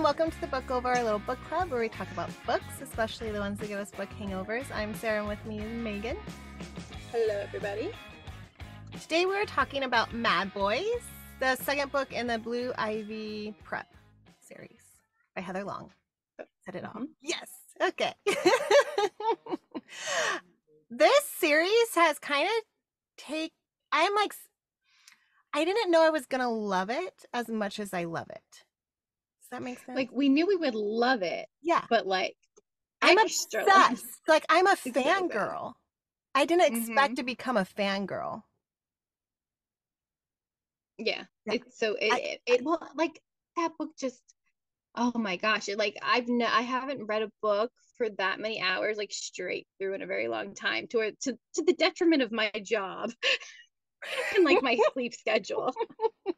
and welcome to the Book Over, our little book club where we talk about books, especially the ones that give us book hangovers. I'm Sarah, and with me is Megan. Hello, everybody. Today we're talking about Mad Boys, the second book in the Blue Ivy Prep series by Heather Long. Said it all. Yes. Okay. This series has kind of I didn't know I was going to love it as much as I love it. Does that make sense? Like, we knew we would love it. Yeah. But, like, I'm extra obsessed. Like, I'm a It's so fangirl. I didn't expect to become a fangirl. Yeah. Yeah. It's so, well, like, that book just, oh my gosh. I haven't read a book for that many hours, like, straight through in a very long time, to the detriment of my job. And like my sleep schedule.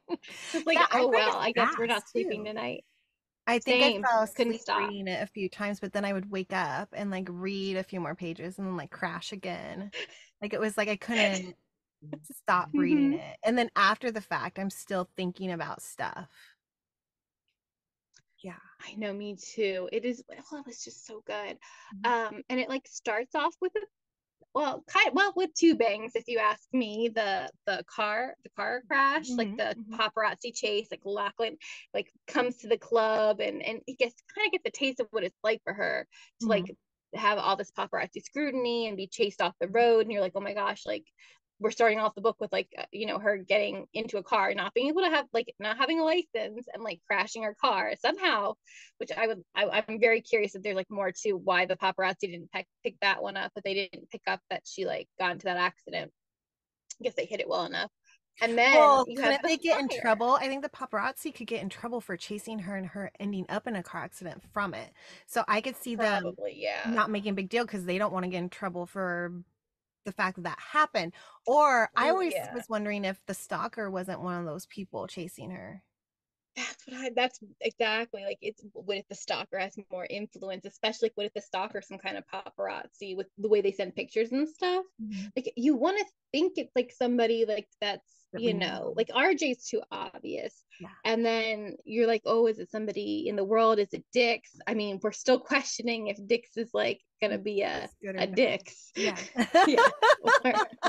It's like, Yeah, oh well, I guess we're not sleeping tonight. I think Same. I fell Couldn't asleep stop. reading it a few times, but then I would wake up and like read a few more pages and then like crash again. Like it was like I couldn't stop reading it. And then after the fact, I'm still thinking about stuff. Yeah. I know, me too. It was just so good. And it like starts off with with two bangs, if you ask me. The car crash, like the paparazzi chase, like Lachlan like comes to the club and he gets a taste of what it's like for her to like have all this paparazzi scrutiny and be chased off the road, and you're like, oh my gosh, like we're starting off the book with like her getting into a car, not being able to have like not having a license and like crashing her car somehow, which I'm very curious if there's like more to why the paparazzi didn't pick that one up, but they didn't pick up that she like got into that accident. I guess they hit it well enough. And then couldn't they get in trouble? I think the paparazzi could get in trouble for chasing her and her ending up in a car accident from it. So I could see them not making a big deal because they don't want to get in trouble for the fact that happened. Or I always was wondering if the stalker wasn't one of those people chasing her. That's exactly, like, it's what if the stalker has more influence, especially what if the stalker some kind of paparazzi with the way they send pictures and stuff. Like, you want to think it's like somebody like that's like RJ's too obvious. And then you're like, oh, is it somebody in the world? Is it Dix? I mean, we're still questioning if Dix is like gonna be a Dix. Yeah.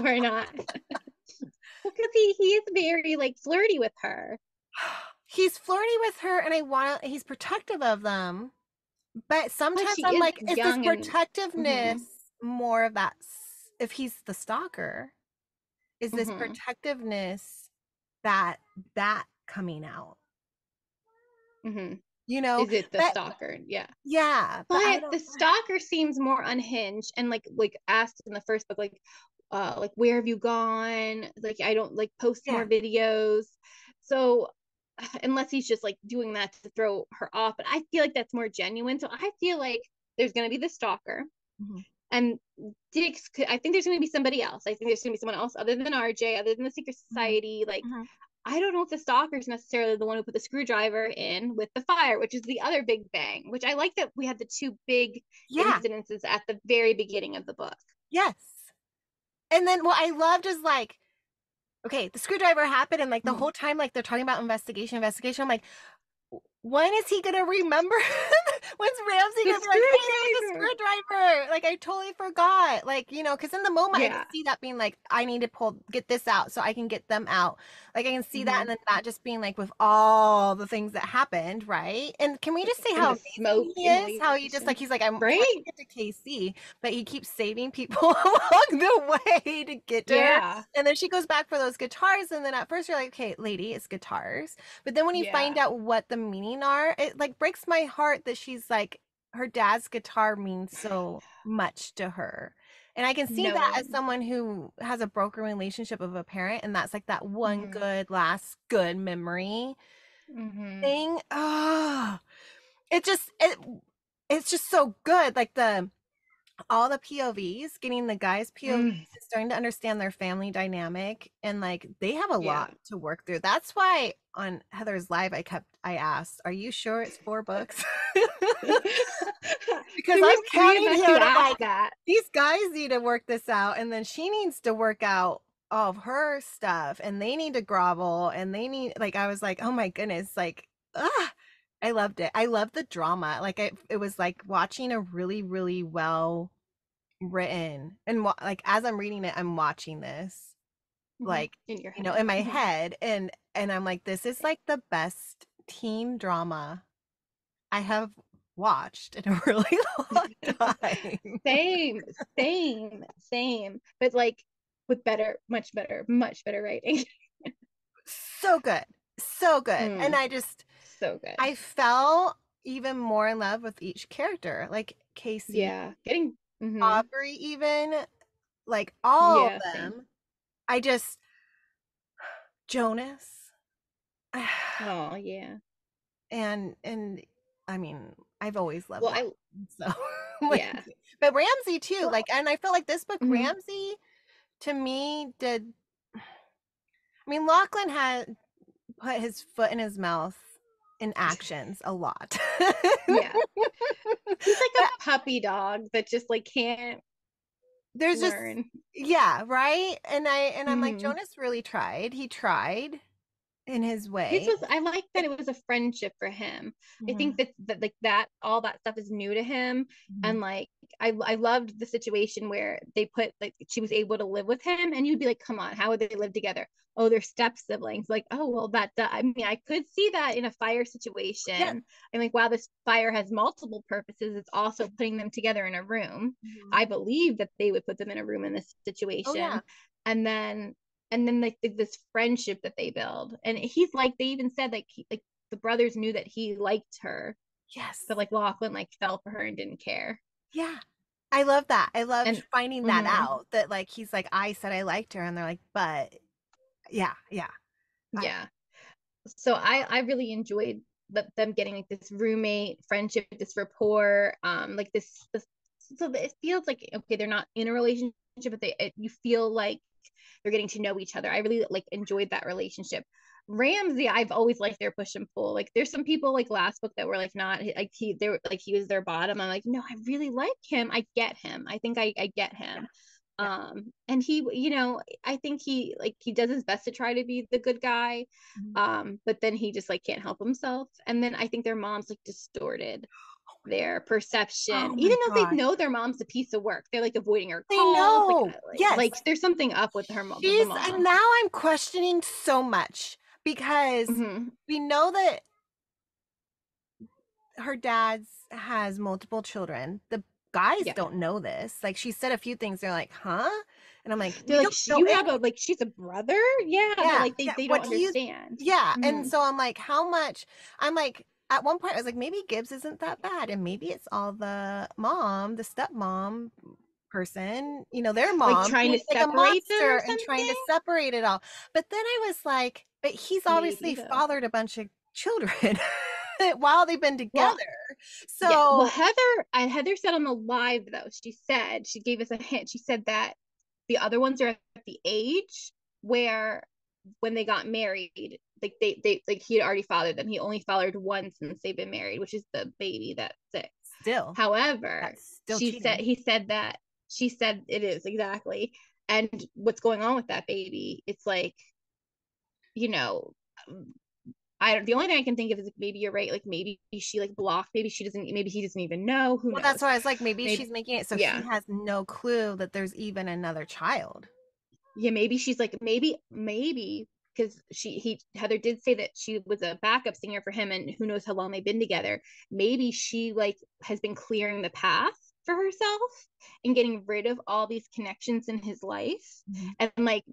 or not. Because he is very like flirty with her. He's flirty with her, and he's protective of them. But sometimes I'm like, is this protectiveness more of that? If he's the stalker, is this protectiveness that coming out? Is it the stalker? Yeah. But the stalker seems more unhinged and like asked in the first book, like where have you gone? Like, I don't like post more videos. So unless he's just like doing that to throw her off, but I feel like that's more genuine. So I feel like there's going to be the stalker, and Dix I think there's going to be somebody else. I think there's going to be someone else other than RJ, other than the secret society. Like, I don't know if the stalker is necessarily the one who put the screwdriver in with the fire, which is the other big bang, which I like that we had the two big incidences at the very beginning of the book. Yes. And then what I loved is like, okay, the screwdriver happened, and like the whole time, like they're talking about investigation. I'm like, when is he gonna remember? When's Ramsey gonna be like, hey, there's a screwdriver? Like, I totally forgot. Like, because in the moment I can see that being like, I need to get this out so I can get them out. Like, I can see that, and then that just being like with all the things that happened, right? And can we just say how amazing he is? How he just like, he's like, I'm trying to get to KC, but he keeps saving people along the way to get to her. And then she goes back for those guitars, and then at first you're like, okay, lady, it's guitars. But then when you find out what the meaning are, it like breaks my heart that she's like, her dad's guitar means so much to her. And I can see that as someone who has a broken relationship of a parent, and that's like that one last good memory thing. It's just so good. Like all the POVs, getting the guys' POVs, starting to understand their family dynamic, and like they have a lot to work through. That's why on Heather's live I asked, are you sure it's 4 books? Because I'm counting here like that. These guys need to work this out, and then she needs to work out all of her stuff, and they need to grovel, and they need, like, I was like, oh my goodness, like, I loved it. I loved the drama. Like it was like watching a really, really well written and like as I'm reading it, I'm watching this like, In your you know, head. in my head and I'm like, this is like the best teen drama I have watched in a really long time. Same, same. But like with better, much better writing. So good. So good. And Mm, so good. I fell even more in love with each character, like Casey, Yeah. Getting Aubrey, even like all of yeah, same. them. I just Jonas. Oh yeah. And I mean, I've always loved Well, Lachlan, so like, yeah. but Ramsey too. Well, Like, and I feel like this book, mhm. Ramsey, to me, did. I mean, Lachlan had put his foot in his mouth in actions a lot. Yeah. He's like But a puppy dog that just like can't there's just, learn. yeah, right. And I'm like, Hmm. Jonas really tried. He tried in his His way. was, I like that it was a friendship for him. I think Mhm, that like that all that stuff is new to him, mhm. and like I loved the situation where they put like she was able to live with him, and you'd be like, come on, how would they live together? Oh, they're step siblings. Like, oh well, I mean, I could see that in a fire Yeah. situation. I'm like, wow, this fire has multiple purposes. It's also putting them together in a room. Mhm. I believe that they would put them in a room in this Oh yeah. situation, and then like this friendship that they build, and he's like, they even said like like the brothers knew that he liked her, Yes. but like Lachlan like fell for her and didn't care. Yeah. I love that. I loved And finding that mhm, out that like he's like, I said I liked her, and they're like, but yeah, yeah. I yeah, so I really enjoyed them getting like this roommate friendship, this rapport, like this so that it feels like okay, they're not in a relationship, but you feel like they're getting to know each other. I really like enjoyed that relationship. Ramsey, I've always liked their push and pull. Like there's some people like last book that were like not like they were like he was their bottom. I'm like, no, I really like him. I get him. I think I get yeah, him. yeah. And he, I think he does his best to try to be the good guy. Mhm. But then he just like can't help himself. And then I think their mom's like distorted their perception, Oh my even though they gosh. know their mom's a piece of work. They're like avoiding her They calls, know. Yes. like there's something up with her mom, the She's and mom. now I'm questioning so much because Mm-hmm. we know that her dad's has multiple children. The guys Yeah, don't know this. Like she said a few things, they're like, huh? And I'm like, they're we like, don't know you have any. a like she's a brother. Yeah, they're Yeah, like yeah. they don't What do you understand. Yeah. And Mm-hmm. so I'm like, how much? I'm like, at one point I was like, maybe Gibbs isn't that bad. And maybe it's all the mom, the stepmom person, their Like mom trying to being like a separate them monster or and trying to something. separate it all. But then I was like, but he's Maybe obviously though. fathered a bunch of children while they've been Well, together. yeah. Well, So Heather said on the live though. She gave us a hint. She said that the other ones are at the age where when they got married, like they like he had already fathered them. He only fathered one since they've been married, which is the baby that's 6. still, However, that's still cheating. he said that she said it is exactly. And what's going on with that baby? It's like, you know, I don't, the only thing I can think of is like, maybe you're right. Like maybe she like blocked, maybe he doesn't even know. Who Well, that's knows? why I was like, maybe Maybe, she's making it so he yeah. has no clue that there's even another child. Yeah, maybe she's like maybe because he Heather did say that she was a backup singer for him, and who knows how long they've been together. Maybe she like has been clearing the path for herself and getting rid of all these connections in his life, Mhm. and like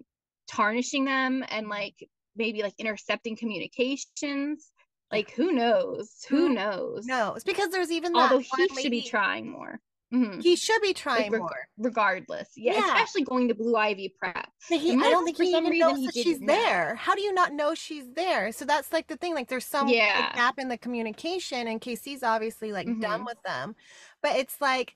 tarnishing them, and like maybe like intercepting communications. Yeah. Like who knows? Who Who knows? knows? Because there's even that Although one he should be lady. trying more. Mm-hmm. He should be Like trying more. regardless, yeah, Yeah. especially going to Blue Ivy Prep, But I unless don't think for he some even reason knows he that she's didn't know. there. How do you not know she's there? So that's like the thing. Like there's some like, Yeah. gap in the communication, and Casey's obviously like done Mm-hmm. with them. But it's like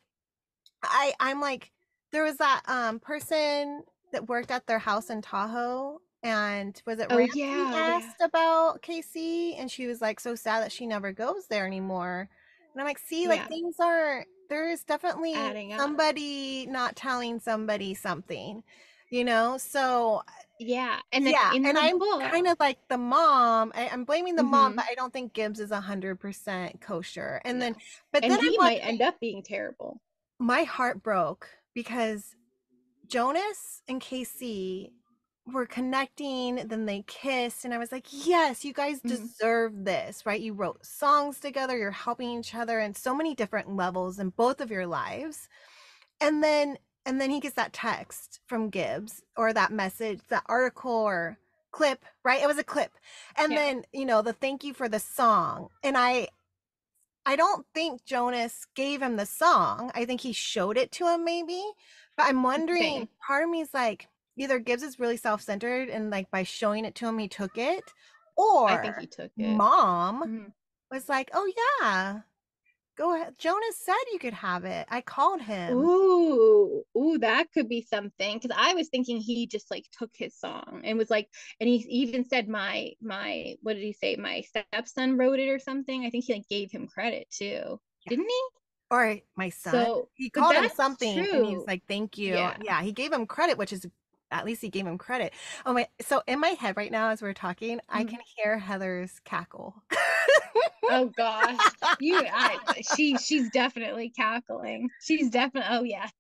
I'm like there was that person that worked at their house in Tahoe, and was it Oh Ramsey yeah, yeah, asked about Casey, and she was like so sad that she never goes there anymore. And I'm like, see, like yeah. things are there is definitely Adding up. somebody not telling somebody something, you know? So Yeah, and then Yeah, in and the I'm book, kind of like the mom. I'm blaming the mom, hmm but I don't think Gibbs is 100% kosher. And no, then, but and then I'm he might wondering, end up being terrible. my heart broke because Jonas and KC were connecting, then they kissed, and I was like, yes, you guys Hmm deserve this, right? You wrote songs together, you're helping each other in so many different levels in both of your lives. And then he gets that text from Gibbs, or that message, that article or clip, right? It was a clip. And Yeah, then, the thank you for the song. And I don't think Jonas gave him the song. I think he showed it to him maybe. But I'm wondering, same. part of me is like, either Gibbs is really self-centered and like by showing it to him he took it, I think he or took it. mom Mhm. was like, "Oh yeah, go ahead. Jonas said you could have it. I called him." Ooh, that could be something. Because I was thinking he just like took his song and was like, and he even said my what did he say? My stepson wrote it or something. I think he like gave him credit too, Yeah. didn't he? Or my son. So, He but called him that's something and he's true. like, "Thank you." Yeah. Yeah, he gave him credit, which is, at least he gave him credit. Oh my, so in my head right now as we're talking, I Mhm. can hear Heather's cackle. Oh gosh, she's definitely cackling. She's definitely, oh yes.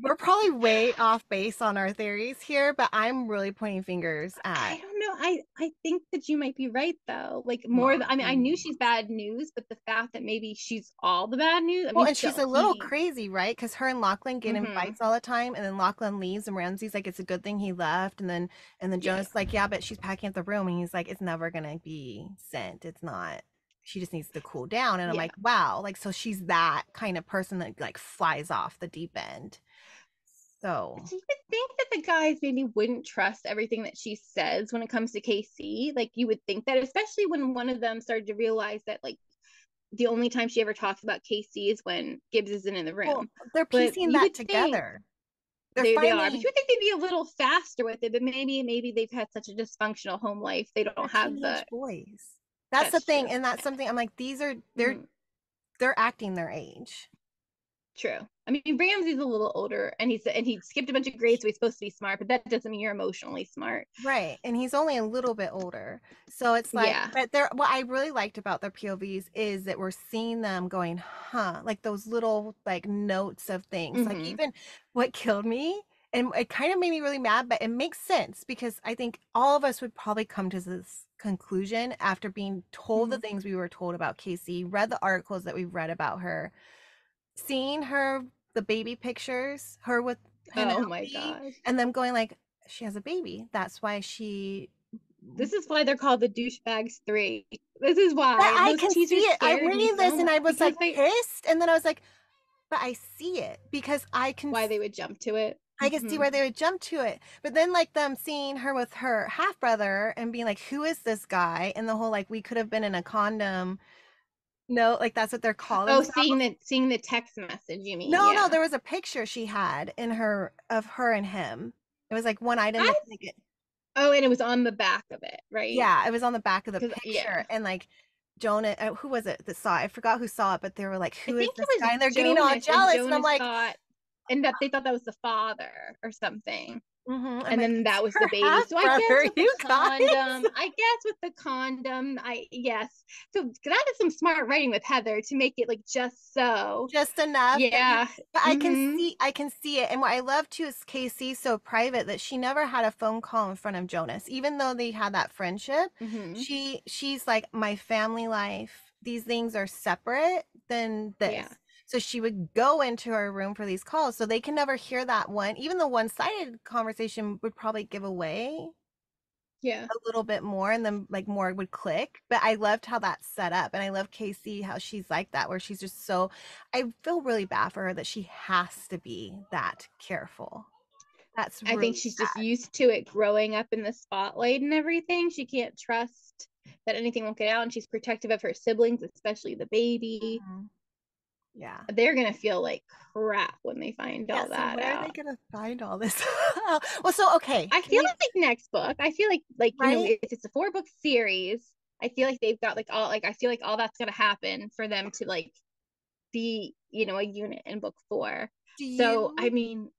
We're probably way off base on our theories here, but I'm really pointing fingers I at don't know. I think that you might be right though. Like I mean, I knew mom. she's bad news, but the fact that maybe she's all the bad news. I Well, mean, and she's still a little he. crazy, right? Because her and Lachlan get in Hmm fights all the time, and then Lachlan leaves, and Ramsey's like, "It's a good thing he left," and then Yeah, Jonas is like, "Yeah, but she's packing up the room," and he's like, "It's never gonna be sent. It's not. She just needs to cool down." And I'm yeah. like, "Wow!" Like, so she's that kind of person that like flies off the deep end. So So you would think that the guys maybe wouldn't trust everything that she says when it comes to KC. Like you would think that, especially when one of them started to realize that like the only time she ever talks about KC is when Gibbs isn't in the well, room. they're But piecing you that would think together. They're they are, but finally you would think they'd be a little faster with it. But maybe they've had such a dysfunctional home life they they're don't have teenage the. boys. That's the That's thing, true. and that's Yeah. something I'm like, these are Mhm. they're acting their age. True. I mean, Ramsey's a little older, and he skipped a bunch of grades, so he's supposed to be smart. But that doesn't mean you're emotionally smart. Right. And he's only a little bit older. So it's like, Yeah. but there, what I really liked about their POVs is that we're seeing them going, huh, like those little like notes of things. Like hmm even what killed me, and it kind of made me really mad, but it makes sense because I think all of us would probably come to this conclusion after being told the hmm things we were told about Casey, read the articles that we've read about her, seeing her, the baby pictures, her with Oh my Penelope, gosh. and them going like, she has a baby. That's why she. This is why they're called the douchebags three. This is But why I those can see teasers it. I'm scared me reading so this and much I was because like they pissed, and then I was like, but I see it because why they would jump to it. I can see Hmm where they would jump to it. But then like them seeing her with her half brother and being like, who is this guy? And the whole like, we could have been in a condom. No, like that's what they're calling Oh, themselves. seeing the text message, you mean? No, Yeah. there was a picture she had in her of her and him. It was like one item I that like it, Oh, and it was on the back of it, right? yeah, it was on the back of the Because picture, yeah, and like Jonah, who was it that saw it? I forgot who saw it, but they were like, I "Who is think this it guy?" was And they're getting all Jonas, and jealous, and I'm Jonas like, thought, and that they thought that was the father or something. I'm And like, then it's that was the her baby. half So I guess brother, with the you guys. condom, I yes. So that is some smart writing with Heather to make it like just so. Just enough that you. Yeah. But Mm-hmm. I can see it, and what I love too is Casey's so private that she never had a phone call in front of Jonas, even though they had that friendship. Mm-hmm. She's like, my family life. These things are separate than Yeah. this. So she would go into her room for these calls, so they can never hear that one. Even the one-sided conversation would probably give away Yeah. a little bit more, and then like more would click. But I loved how that's set up, and I love Casey how she's like that, where she's just so. I feel really bad for her that she has to be that careful. That's I think really she's just sad. used to it growing up in the spotlight and everything. She can't trust that anything will get out, and she's protective of her siblings, especially the baby. Mhm. Yeah. They're gonna feel like crap when they find Yeah. all So that where are they out. gonna find all this? Well, so okay, I can feel you like next book, I feel like right? if it's a 4 book series, I feel like they've got like all like I feel like all that's gonna happen for them to like be a unit in book 4. Do So I you mean,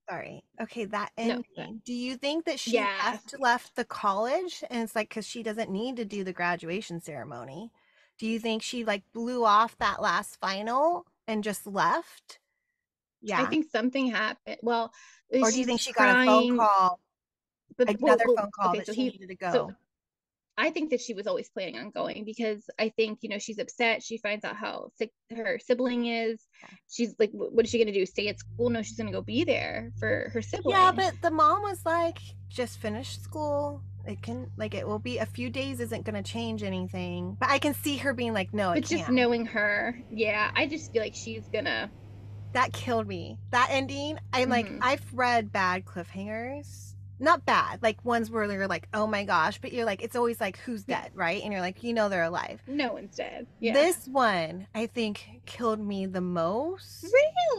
sorry. Okay, that no, but ending. Do you think that she yeah, left the college and it's like because she doesn't need to do the graduation ceremony? Do you think she like blew off that last final and just left? I Yeah. think something happened. Well, Or do you think she's she got a phone crying, call, but another phone call okay, that so she needed to so go? I think that she was always planning on going because I think, she's upset. She finds out how sick her sibling is. Yeah. She's like, what is she going to do? Stay at school? No, she's going to go be there for her Yeah, sibling. but the mom was like, just finish school. It can like it will be a few days isn't gonna change anything. But I can see her being like, no, it But just can't. knowing her, yeah, I just feel like she's gonna. That killed me. That ending, I'm like, Mm-hmm. I've read bad cliffhangers. Not bad, like ones where you're like, oh my gosh, but you're like, it's always like, who's Yeah, dead, right? And you're like, they're alive. no one's dead. Yeah. This one, I think, killed me the most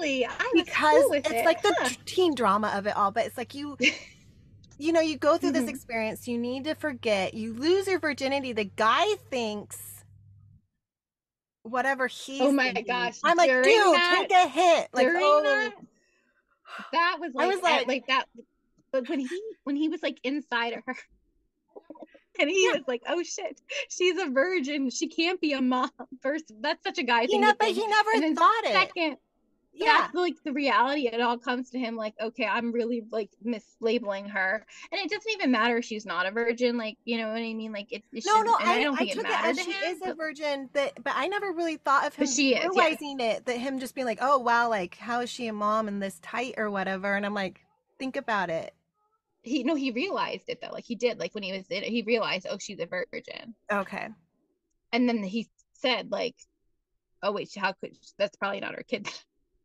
Really? I was cool because with it's it. like the Huh. teen drama of it all, but it's like you go through this Mm-hmm. experience, you need to forget, you lose your virginity. The guy thinks whatever Oh he's my thinking. gosh. I'm like, dude, take a hit. Like, During oh, that was I like, was like, like that. But when he was like inside of her, and he yeah, was like, "Oh shit, she's a virgin. She can't be a mom." First, that's such a guy thing to but think. he never And then thought it. second, Yeah. that's like the reality. It all comes to him like, okay, I'm really like mislabeling her, and it doesn't even matter if she's not a virgin. Like, you know what I mean? Like, it No, no, shouldn't. And I don't I think it took it mattered as to she him, is a virgin, but I never really thought of but him she is. Yes, realizing it, that him just being like, oh wow, like how is she a mom and this tight or whatever. And I'm like, think about it. he realized it though. Like he did. Like when he was in it, he realized, oh, she's a virgin, Okay. and then he said like, oh wait, how could that's probably not her kid.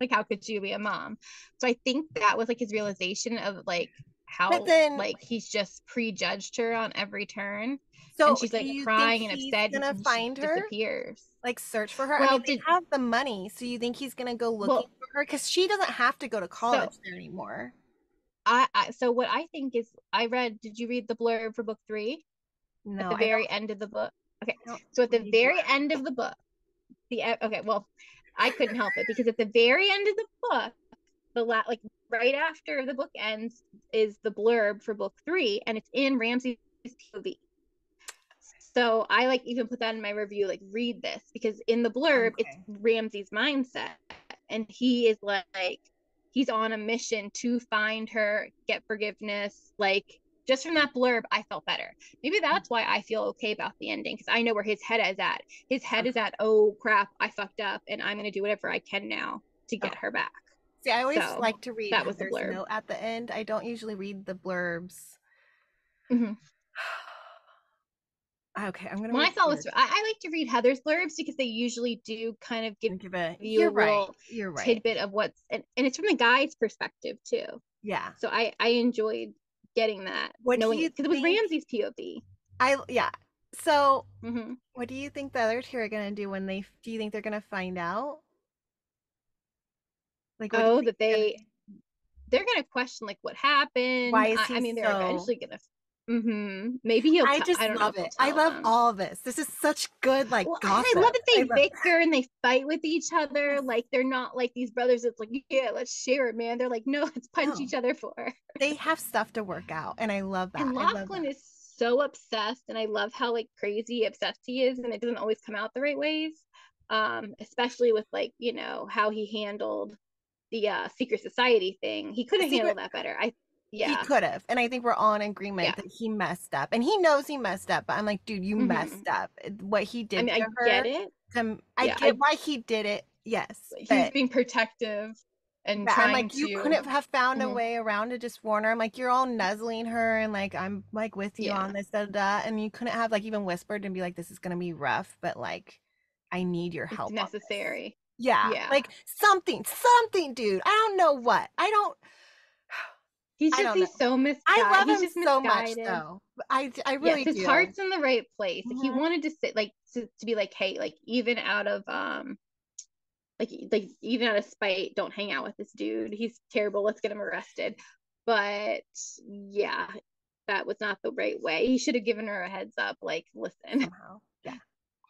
Like how could she be a mom? So I think that was like his realization of like But how then, like he's just prejudged her on every turn, and so she's do like you think crying and he's upset, gonna and she find her? disappears. Like search for her? I mean, Well, they did have the money, so you think he's gonna go looking well for her? Because she doesn't have to go to so college there anymore. so what I think is I read. Did you read the blurb for book 3 at No, the very end of the book? Okay, I don't so at the read very blurb. end of the book, okay, well, I couldn't help it because at the very end of the book, like right after the book ends is the blurb for book 3, and it's in Ramsey's POV. So I like even put that in my review, like read this because in the blurb it's Okay. Ramsey's mindset, and he is like he's on a mission to find her, get forgiveness. Like just from that blurb, I felt better. Maybe that's why I feel okay about the ending because I know where his head is at. His head is Okay. at, oh crap, I fucked up, and I'm gonna do whatever I can now to get Okay. her back. See, I always So like to read that was the Heather's blurb. note at the end. I don't usually read the blurbs. Mm-hmm. Okay, I'm gonna When read I the saw this, blurbs. I like to read Heather's blurbs because they usually do kind of give Give it. you a You're right. little You're right. tidbit of what's and it's from the guy's perspective too. Yeah. So I enjoyed getting that, What do knowing you it because it was think? Ramsey's POV. Yeah. So, Mm-hmm. what do you think the other two are gonna do when they? Do you think they're gonna find out? Like, what do you Oh, think that they're gonna? they're gonna question like what Why happened. is I he mean, they're so? eventually gonna. Mm-hmm. Maybe he'll I tell. just I don't know love if he'll it. I tell love them. all of this. This is such good, like Well, and I love gossip. that I they love. bicker and they fight with each other. Yes. Like they're not like these brothers. It's like, yeah, let's share it, man. They're like, no, let's punch No, each other for. they have stuff to work out, and I love And that. I love Lachlan that. is so obsessed, and I love how like crazy obsessed he is, and it doesn't always come out the right ways. Especially with like how he handled the secret society thing. He could The have secret. handled that better. He Yeah, could have, and I think we're all in yeah. agreement that he messed up, and he knows he messed up. But I'm like, dude, you Mm-hmm. messed up. What he I did mean, to I get her, it. I Yeah, get why he did it. Yes, he's but being protective and yeah, I'm trying like, you to. couldn't have found a Mhm. way around to just warn her. I'm like, you're all nuzzling her, and like, I'm like with you Yeah, on this, da, da, da, and you couldn't have like even whispered and be like, this is gonna be rough, but like, I need your it's help on this. necessary. Yeah, Yeah. like something, dude. I don't know what. He's I just don't know. he's so I misguided. love He's him just so much, misguided. though. I Yes, really his do. heart's in the right place. Like he Mhm. wanted to sit like to be like, hey, like even out of like even out of spite, don't hang out with this dude. He's terrible. Let's get him arrested. But yeah, that was not the right way. He should have given her a heads up. Like, listen, Somehow, yeah,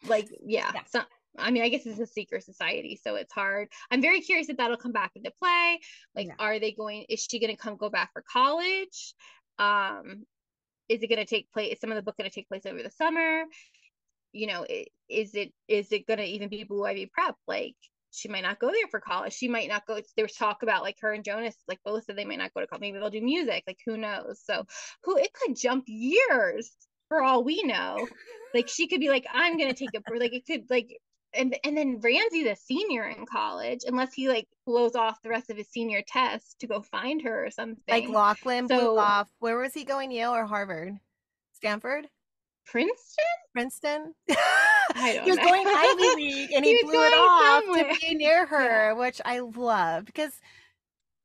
like yeah, yeah. so I mean, I guess it's a secret society, so it's hard. I'm very curious if that'll come back into play. Like, Yeah. is she going to go back for college? Um, is it going to take place? Is some of the book going to take place over the summer? You know, is it going to even be Blue Ivy Prep? Like, she might not go there for college. She might not go. There was talk about like her and Jonas, like both said they might not go to college. Maybe they'll do music. Like, who knows? So, it could jump years for all we know. Like, she could be like, I'm going to take it for like it could like. And then Ramsey's a senior in college, unless he like blows off the rest of his senior test to go find her or Like something. Lachlan blew So off. Where was he going? Yale or Harvard? Stanford? Princeton? Princeton? I He don't was know. going Ivy League and he He was blew it going off to somewhere. be near Yeah. her, which I love because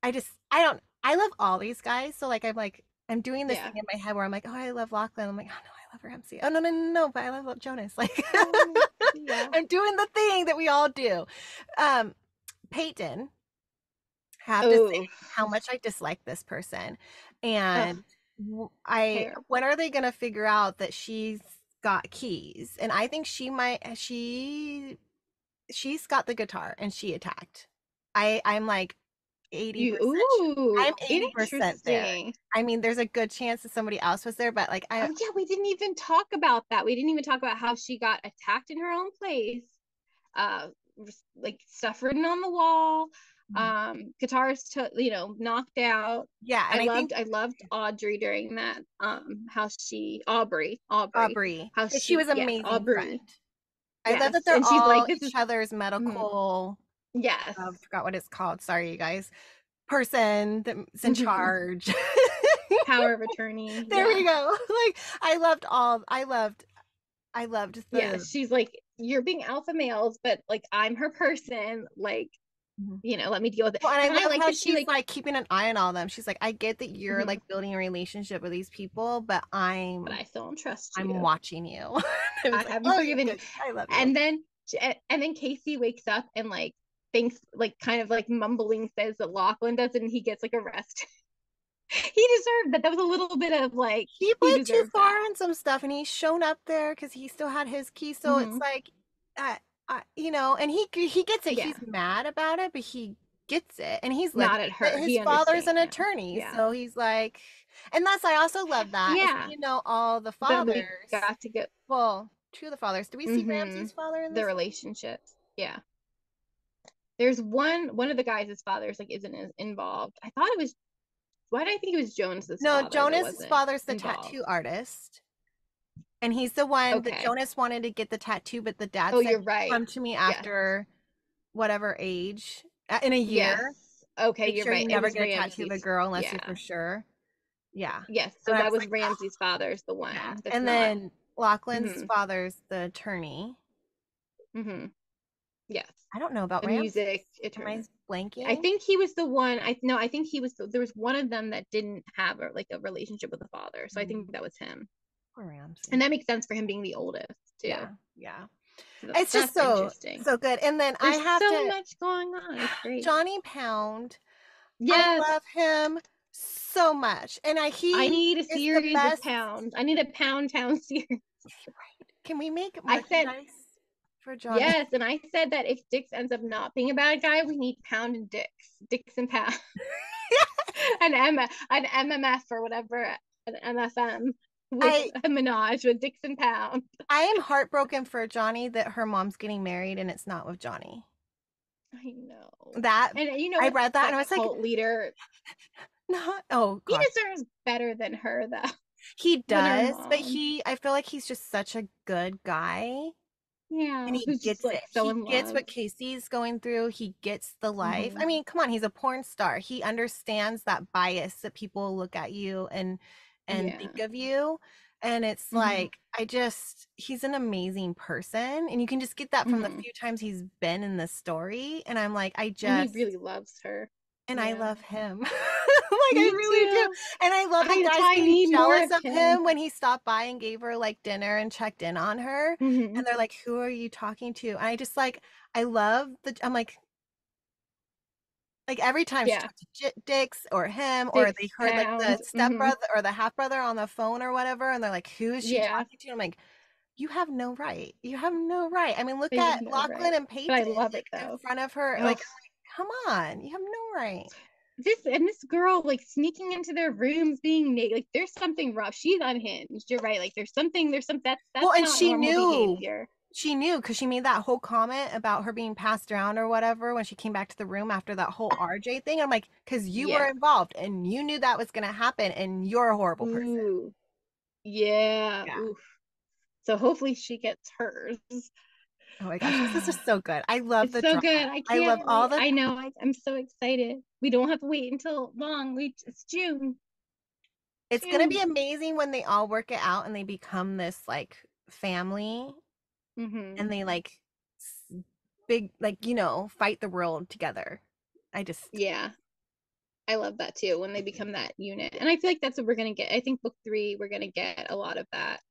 I love all these guys. So like I'm doing this Yeah. thing in my head where I'm like, oh, I love Lachlan. I'm like, oh no, I love Ramsey. Oh no, but I love Jonas. Like Yeah. I'm doing the thing that we all do. Um, Peyton, have to say Oh. how much I dislike this person. Ugh, And when terrible. are they gonna figure out that she's got keys? And I think she's got the guitar and she attacked. I'm like 80% sure. I'm 80% there. Interesting. I mean, there's a good chance that somebody else was there, but like Oh yeah, we didn't even talk about that. We didn't even talk about how she got attacked in her own place. Uh, like stuff written on the wall. Guitars knocked out. yeah, and I think I loved Audrey during that. How she Aubrey. Aubrey, How she was she, an yes, amazing friend. Aubrey. I love Yes, that they're and she's all like, this each is other's mhm, medical, yes. forgot what it's called. Sorry, you guys. Person that's in Mhm. charge. Power of attorney. There Yeah. we go. Like I loved Yeah. the She's like, you're being alpha males, but like I'm her person. Like, Mhm. let me deal with it. Well, and I And I love like how that she she's like like keeping an eye on all of them. She's like, I get that you're mhm, like building a relationship with these people, but but I still don't trust I'm you. watching you. I was I like, haven't oh, you're forgiven you. good. I love you. And then Casey wakes up and like thinks like kind of like mumbling says that Lachlan does it and he gets like arrested. He deserved that. That was a little bit of like He he went too deserved far that. on some stuff, and he's shown up there because he still had his key. So it's Mm-hmm. like, and he gets it. Yeah. He's mad about it, but he gets it, and he's lived Not at it. her. His He father's an understands. attorney, Yeah. so he's like, and I also love that is Yeah. all the That we fathers. got to get Well, two of the fathers. Do we see mm-hmm, Ramsey's father in the this one? relationships. Yeah. There's one of the guys' fathers like isn't involved. I thought it was why did I think it was Jonas's No, father that Jonas's wasn't father's the tattoo involved? artist. And he's the one that Okay. Jonas wanted to get the tattoo, but the dad Oh, said, you're right. come to me Yes. after whatever age, in a Yes. year. Okay, Make you're sure you right. It never was get a tattoo of a Ramsey's. girl unless you're Yeah. for sure. Yeah. Yes. So And I that was was like, Ramsey's father's the yeah. one that's And not. then Lachlan's Mm-hmm. father's the attorney. Mm-hmm. Yes. I don't know about The Ramsey. music Am I attorney. I blanking? think he was the one. I think he was. There was one of them that didn't have a relationship with the father. So I think that was him. Poor And Ramsey. that makes sense for him being the oldest too. Yeah. Yeah. So It's just that's interesting. so good. And then I There's have so to much going on. It's great. Johnny Pound. I Yes. love him so much. And I he need a is the series of best. Pound. I need a Pound Town series. Can we make I said merchandise for Johnny? yes, and I said that if Dix ends up not being a bad guy, we need Pound and Dix and Pound, an MMF or whatever, an MFM with I a menage with Dix and Pound. I am heartbroken for Johnny that her mom's getting married and it's not with Johnny. I know. That And you know I what? read that and I That was like, cult leader, not. Oh he gosh, deserves better than her though, he than her does, but mom. I feel like he's just such a good guy. And Yeah, he who's just gets like it. so He in gets love. what Casey's going through. He gets the life. Mm-hmm. I mean, come on, he's a porn star. He understands that bias that people look at you and Yeah. think of you. And it's Mm-hmm. like, he's an amazing person. And you can just get that from the Mm-hmm. few times he's been in the story. And I'm like, And he really loves her. and I Yeah. love him. Like I Me really do. too. And I love the That's guys why I being need more jealous of of him. him when he stopped by and gave her like dinner and checked in on her. Mm-hmm. And they're like, who are you talking to? And I just like, I love I'm like every time she Yeah. talked to Dix or him, or they Dix heard like the Pound. Mm-hmm. stepbrother or the half brother on the phone or whatever, and they're like, who is she Yeah. talking to? I'm like, You have no right. You have no right. I mean, look They have at no Lachlan right. and But I Peyton, love it like in though. front of her. Oh, Like, come on, you have no right. this girl like sneaking into their rooms being naked. Like there's something rough. She's unhinged. You're right. Like there's something that's Well, and not normal behavior. she knew because she made that whole comment about her being passed around or whatever when she came back to the room after that whole RJ thing. I'm like, because you were Yeah. involved and you knew that was gonna happen, and you're a horrible person. Ooh. Yeah. Yeah. Oof. So hopefully she gets hers. Oh my gosh, this is just so good. I love It's the so drama. good. I I love can't all wait. the. I know. I'm so excited. We don't have to wait until long. It's June. It's gonna be amazing when they all work it out and they become this like family, and they like big, like, you know, fight the world together. Yeah, I love that too when they become that unit, and I feel like that's what we're gonna get. I think book 3 we're gonna get a lot of that.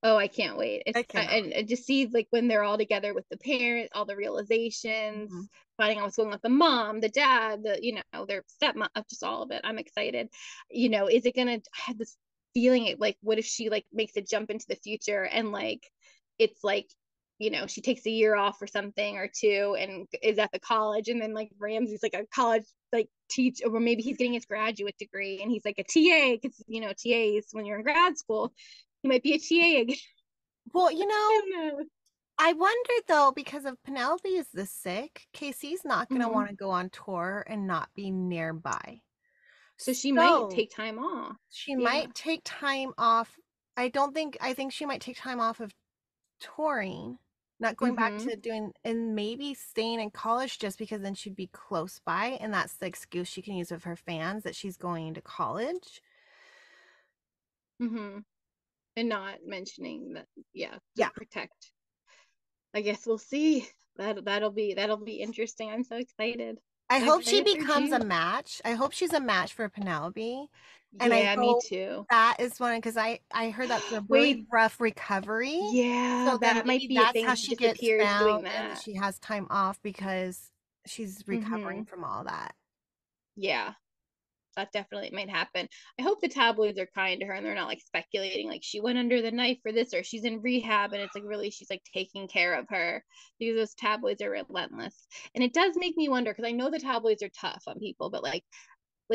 Oh, I can't wait. I just see like when they're all together with the parents, all the realizations, finding out what's going on with the mom, the dad, their stepmom, just all of it. I'm excited. Is it gonna, I had this feeling it like, what if she like makes a jump into the future and like it's like, she takes a year off or something or two and is at the college, and then like Ramsey's like a college like teach, or maybe he's getting his graduate degree and he's like a TA, because TAs when you're in grad school, he might be a TA again. Well, I wonder though, because if Penelope is this sick, Casey's not going to want to go on tour and not be nearby. So she might take time off. She might take time off. I think she might take time off of touring, not going back to doing, and maybe staying in college, just because then she'd be close by, and that's the excuse she can use with her fans that she's going to college. And not mentioning that, to protect. I guess we'll see. That'll be interesting. I'm so excited. I hope she becomes a match. I hope she's a match for Penelope. And yeah, me too. That is one, because I heard that's a really rough recovery. Yeah, so that might be that's a thing. How she gets found, doing that. and she has time off because she's recovering from all that. Yeah, that definitely might happen. I hope the tabloids are kind to her and they're not like speculating like she went under the knife for this or she's in rehab, and it's like really she's like taking care of her, because those tabloids are relentless. And it does make me wonder, because I know the tabloids are tough on people, but like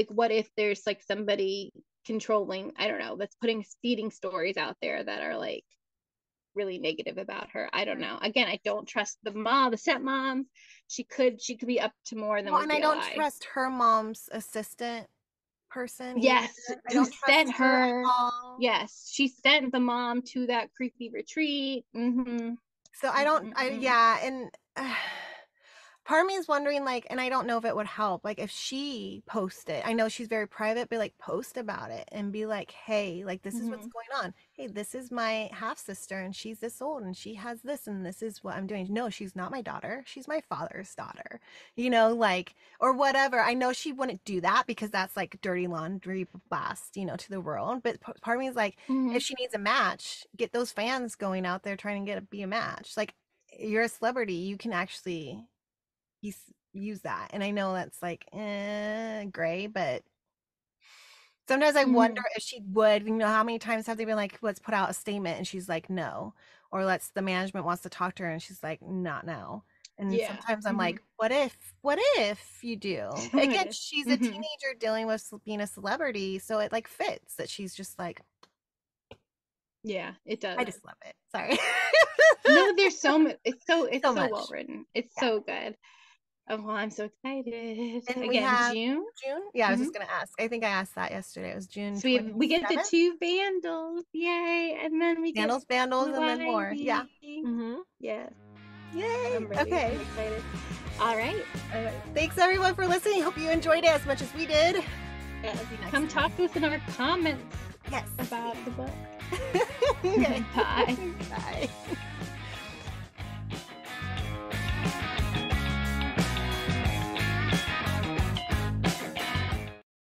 what if there's like somebody controlling, I don't know, that's feeding stories out there that are like really negative about her. I don't know. Again, I don't trust the stepmom. She could be up to more than and I don't trust her mom's assistant person. Yes, who sent her. Yes, she sent the mom to that creepy retreat. So I don't. And part of me is wondering, like, and I don't know if it would help, like, if she posted. I know she's very private, but like, post about it and be like, hey, like, this is what's going on. Hey, this is my half sister, and she's this old, and she has this, and this is what I'm doing. No, she's not my daughter. She's my father's daughter. Like, or whatever. I know she wouldn't do that because that's like dirty laundry blast, to the world. But part of me is like, if she needs a match, get those fans going out there trying to be a match. Like, you're a celebrity, you can actually use that. And I know that's like gray, but sometimes I wonder if she would. How many times have they been like, let's put out a statement, and she's like, no, or the management wants to talk to her and she's like, not now. And sometimes I'm like, what if you do? But again, she's a teenager dealing with being a celebrity, so it like fits that she's just like, yeah, it does. I just love it. Sorry. No, there's so much. It's so well written. It's so good. Oh, well, I'm so excited. And again, we have June. Yeah, I was just gonna ask. I think I asked that yesterday. It was June. So we get the 2 Vandals, yay! And then we get Vandals, and then more. Yeah. Yeah. Yay! I'm really excited. All right. Thanks everyone for listening. Hope you enjoyed it as much as we did. Come talk to us in our comments. Yes. About the book. Okay. Bye. Bye.